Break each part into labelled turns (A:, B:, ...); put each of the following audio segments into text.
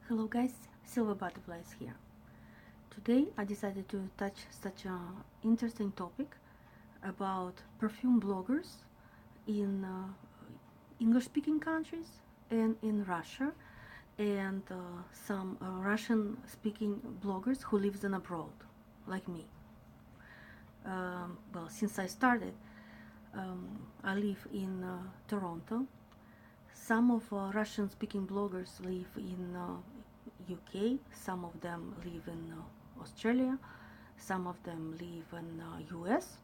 A: Hello guys, Silver Butterflies here. Today I decided to touch such an interesting topic about perfume bloggers in English-speaking countries and in Russia, and some Russian-speaking bloggers who lives in abroad, like me. Well, since I started, I live in Toronto. Some of Russian-speaking bloggers live in UK, some of them live in Australia, some of them live in US,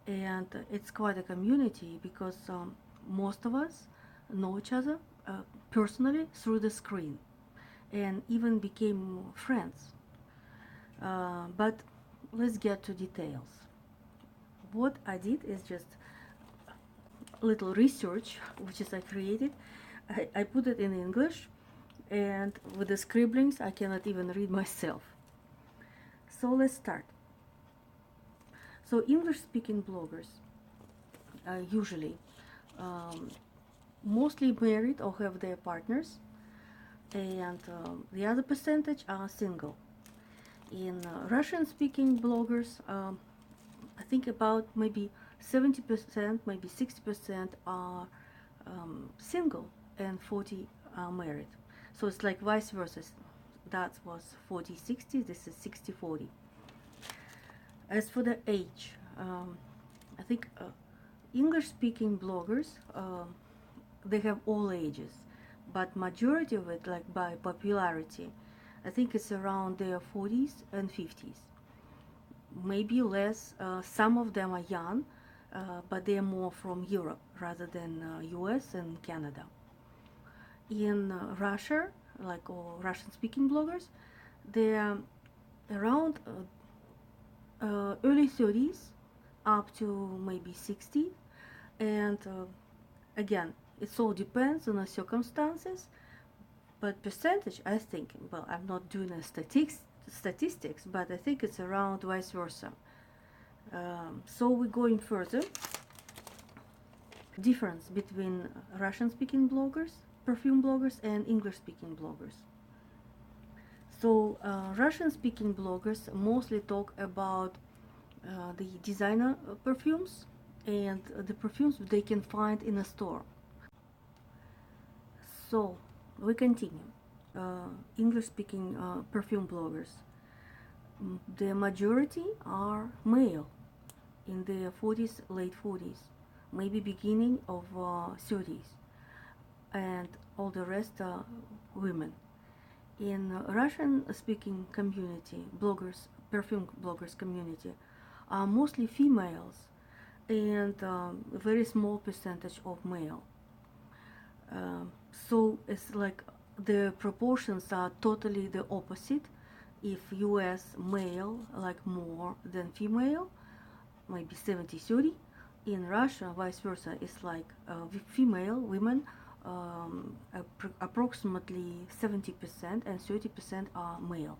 A: and it's quite a community because most of us know each other personally through the screen and even became friends. But let's get to details. What I did is just little research, which is I created. I put it in English, and with the scribblings I cannot even read myself. So let's start. So English-speaking bloggers usually mostly married or have their partners, and the other percentage are single. In Russian-speaking bloggers, I think about maybe 70%, maybe 60% are single and 40 are married. So it's like vice versa. That was 40-60, this is 60-40. As for the age, I think English-speaking bloggers, they have all ages, but majority of it, like by popularity, I think it's around their 40s and 50s. Maybe less, some of them are young, but they are more from Europe rather than US and Canada. In Russia, like all Russian-speaking bloggers, they are around early 30s up to maybe 60, and again, it all depends on the circumstances, but percentage, I think, well, I'm not doing a statistics, but I think it's around vice versa. So we're going further. Difference between Russian-speaking bloggers, perfume bloggers, and English-speaking bloggers. So Russian-speaking bloggers mostly talk about the designer perfumes and the perfumes they can find in a store. So we continue. English-speaking perfume bloggers. The majority are male in their 40s, late 40s, maybe beginning of 30s, and all the rest are women. In Russian-speaking community, bloggers, perfume bloggers community, are mostly females and a very small percentage of male. So it's like the proportions are totally the opposite. If US male like more than female, maybe 70-30. In Russia, vice versa, it's like female women approximately 70% and 30% are male.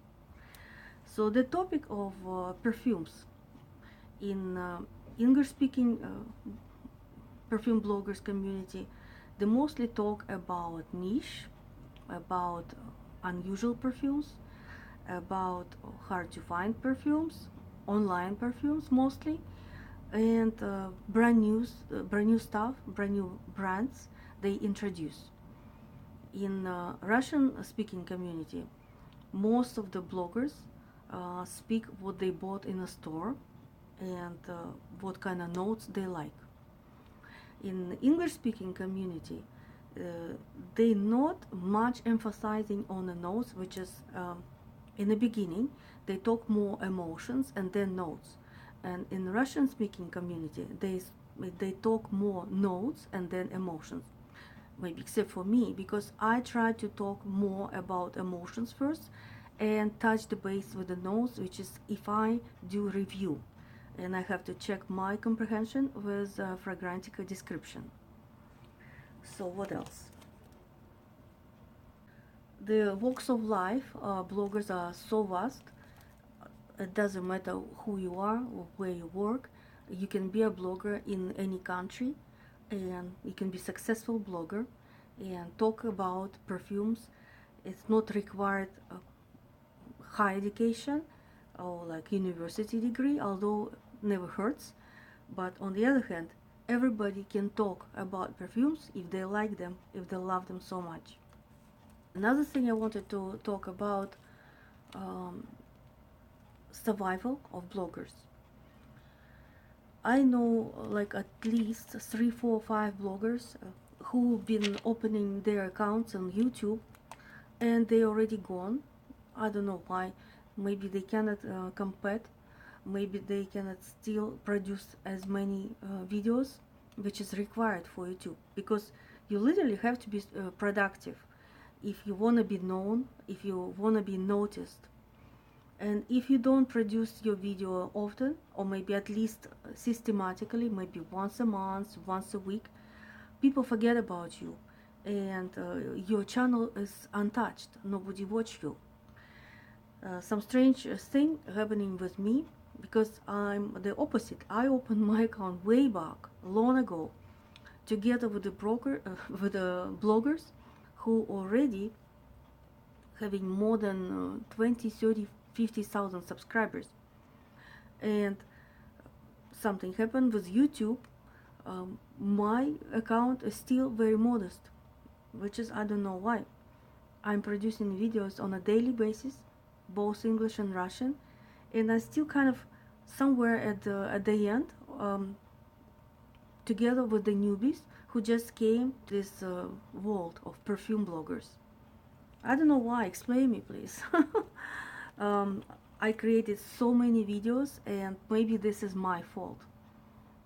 A: So the topic of perfumes in English-speaking perfume bloggers community, they mostly talk about niche, about unusual perfumes, about hard to find perfumes, online perfumes mostly, and brand new stuff, brand new brands they introduce. In Russian-speaking community, most of the bloggers speak what they bought in a store and what kind of notes they like. In English-speaking community, they not much emphasizing on the notes, which is in the beginning they talk more emotions and then notes. And in Russian-speaking community, they talk more notes and then emotions. Maybe except for me, because I try to talk more about emotions first and touch the base with the notes, which is if I do review. And I have to check my comprehension with Fragrantica description. So what else? The walks of life, bloggers are so vast. It doesn't matter who you are or where you work. You can be a blogger in any country, and you can be a successful blogger and talk about perfumes It's not required high education or like university degree, although never hurts. But on the other hand, everybody can talk about perfumes if they like them, if they love them so much. Another thing I wanted to talk about, um, survival of bloggers. I know like at least 3, 4, 5 bloggers who've been opening their accounts on YouTube and they already gone. I don't know why. Maybe they cannot compete. Maybe they cannot still produce as many videos which is required for YouTube, because you literally have to be productive if you want to be known, if you want to be noticed. And if you don't produce your video often, or maybe at least systematically, maybe once a month, once a week, people forget about you, and your channel is untouched. Nobody watch you. Some strange thing happening with me, because I'm the opposite. I opened my account way back, long ago, together with the with the bloggers who already having more than 20, 30, 50,000 subscribers. And something happened with YouTube. My account is still very modest, which is, I don't know why. I'm producing videos on a daily basis, both English and Russian, and I still kind of somewhere at the end, together with the newbies who just came to this world of perfume bloggers. I don't know why. Explain me, please. um, I created so many videos, and maybe this is my fault,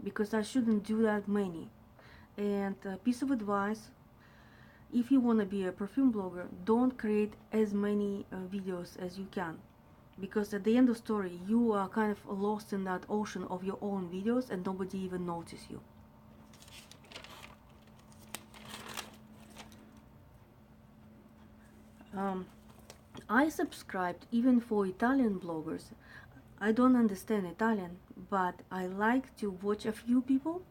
A: because I shouldn't do that many. And a piece of advice: if you want to be a perfume blogger, don't create as many videos as you can, because at the end of the story, you are kind of lost in that ocean of your own videos, and nobody even notice you. I subscribed even for Italian bloggers. I don't understand Italian, but I like to watch a few people,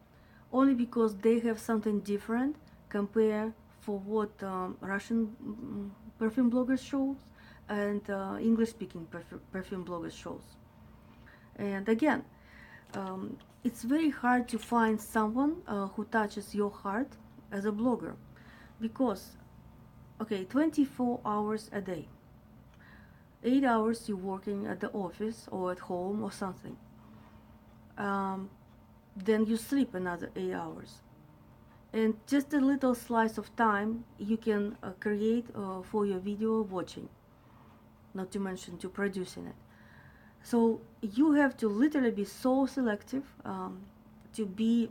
A: only because they have something different compared for what Russian perfume bloggers shows and English-speaking perfume bloggers shows. And again, it's very hard to find someone who touches your heart as a blogger, because, okay, 24 hours a day, 8 hours you're working at the office or at home or something. Then you sleep another 8 hours. And just a little slice of time you can create for your video watching, not to mention to producing it. So you have to literally be so selective to be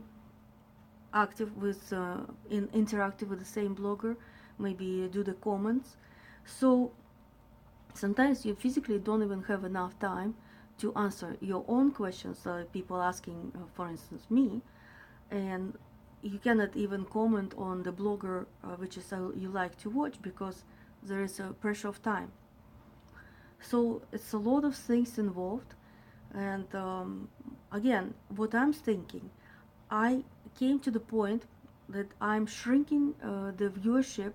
A: active with, interactive with the same blogger, maybe do the comments. So sometimes you physically don't even have enough time to answer your own questions, people asking, for instance, me, and you cannot even comment on the blogger which is you like to watch, because there is a pressure of time. So it's a lot of things involved, and again, what I'm thinking, I came to the point that I'm shrinking the viewership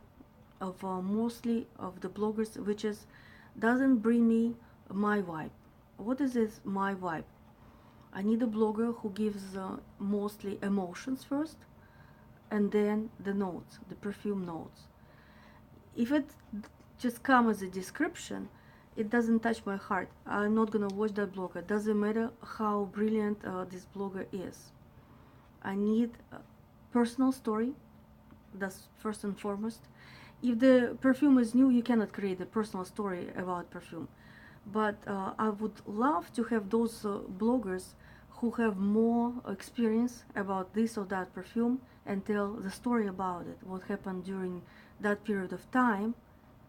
A: of mostly of the bloggers, which is doesn't bring me my vibe. What is this my vibe? I need a blogger who gives mostly emotions first, and then the notes, the perfume notes. If it just comes as a description, it doesn't touch my heart. I'm not gonna watch that blogger. Doesn't matter how brilliant this blogger is. I need a personal story. That's first and foremost. If the perfume is new, you cannot create a personal story about perfume. But I would love to have those bloggers who have more experience about this or that perfume and tell the story about it, what happened during that period of time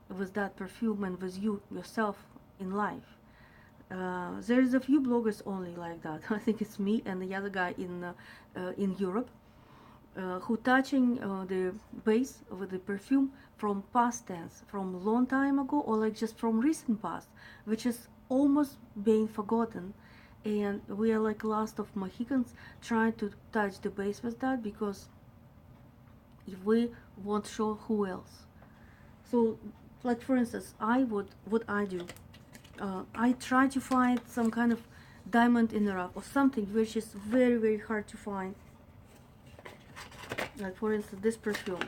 A: with that perfume and with you yourself in life. There's a few bloggers only like that. I think it's me and the other guy in Europe, who touching the base of the perfume from past tense, from long time ago, or like just from recent past, which is almost being forgotten. And we are like last of Mohicans trying to touch the base with that, because if we won't show, who else? So Like for instance, what I do, I try to find some kind of diamond in the rough or something which is very, very hard to find. Like for instance, this perfume.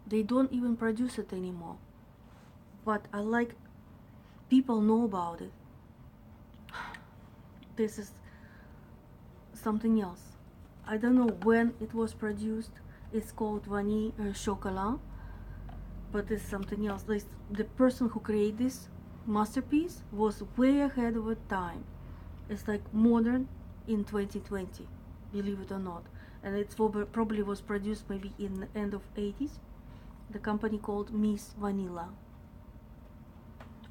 A: They don't even produce it anymore. But I like people know about it. This is something else. I don't know when it was produced. It's called Vanille Chocolat, but it's something else. The person who created this masterpiece was way ahead of its time. It's like modern in 2020, believe it or not. And it probably was produced maybe in the end of 80s. The company called Miss Vanilla.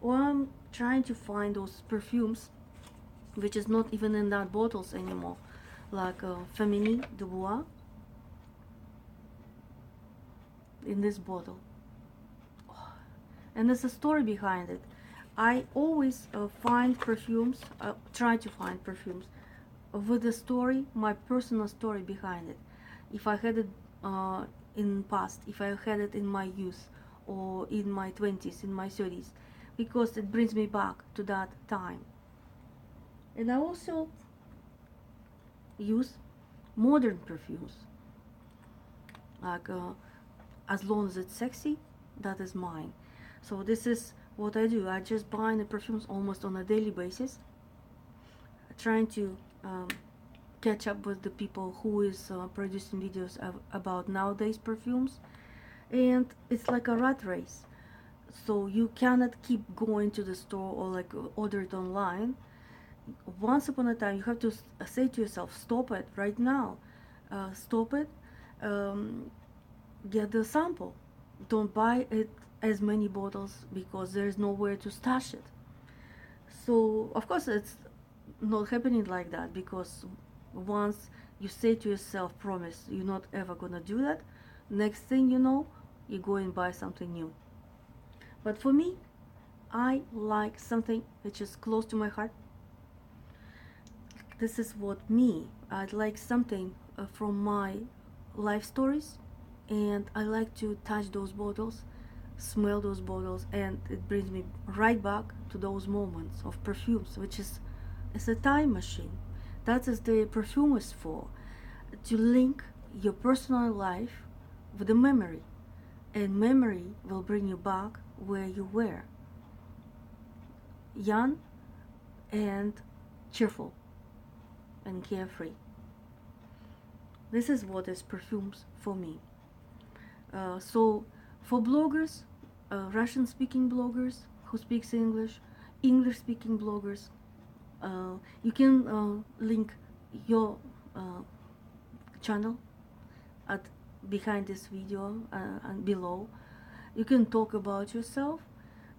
A: Or I'm trying to find those perfumes which is not even in that bottles anymore, like Femini Dubois in this bottle. And there's a story behind it. I always find perfumes, try to find perfumes with a story, my personal story behind it. If I had it in past, if I had it in my youth, or in my 20s, in my 30s, because it brings me back to that time. And I also use modern perfumes, like as long as it's sexy, that is mine. So this is what I do. I just buy the perfumes almost on a daily basis, trying to catch up with the people who is producing videos about nowadays perfumes. And it's like a rat race, so you cannot keep going to the store or like order it online. Once upon a time you have to say to yourself, stop it right now, stop it, get the sample, don't buy it as many bottles because there's nowhere to stash it. So of course it's not happening like that, because once you say to yourself, promise you're not ever gonna do that, next thing you know, you go and buy something new. But for me, I like something which is close to my heart. This is what me, I'd like something from my life stories, and I like to touch those bottles, smell those bottles, and it brings me right back to those moments of perfumes, which is it's a time machine. That is the perfume is for, to link your personal life with a memory, and memory will bring you back where you were, young and cheerful and carefree. This is what is perfumes for me. So for bloggers, Russian-speaking bloggers who speaks English, English-speaking bloggers, you can link your channel at behind this video and below. You can talk about yourself.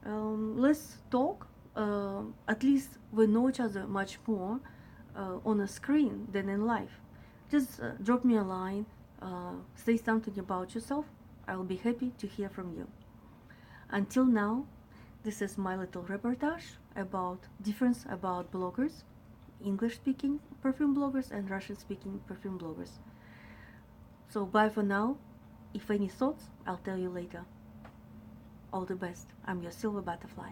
A: Let's talk. At least we know each other much more on a screen than in life. Just drop me a line, say something about yourself. I'll be happy to hear from you. Until now, this is my little reportage about difference about bloggers, English-speaking perfume bloggers and Russian-speaking perfume bloggers. So bye for now. If any thoughts, I'll tell you later. All the best. I'm your silver butterfly.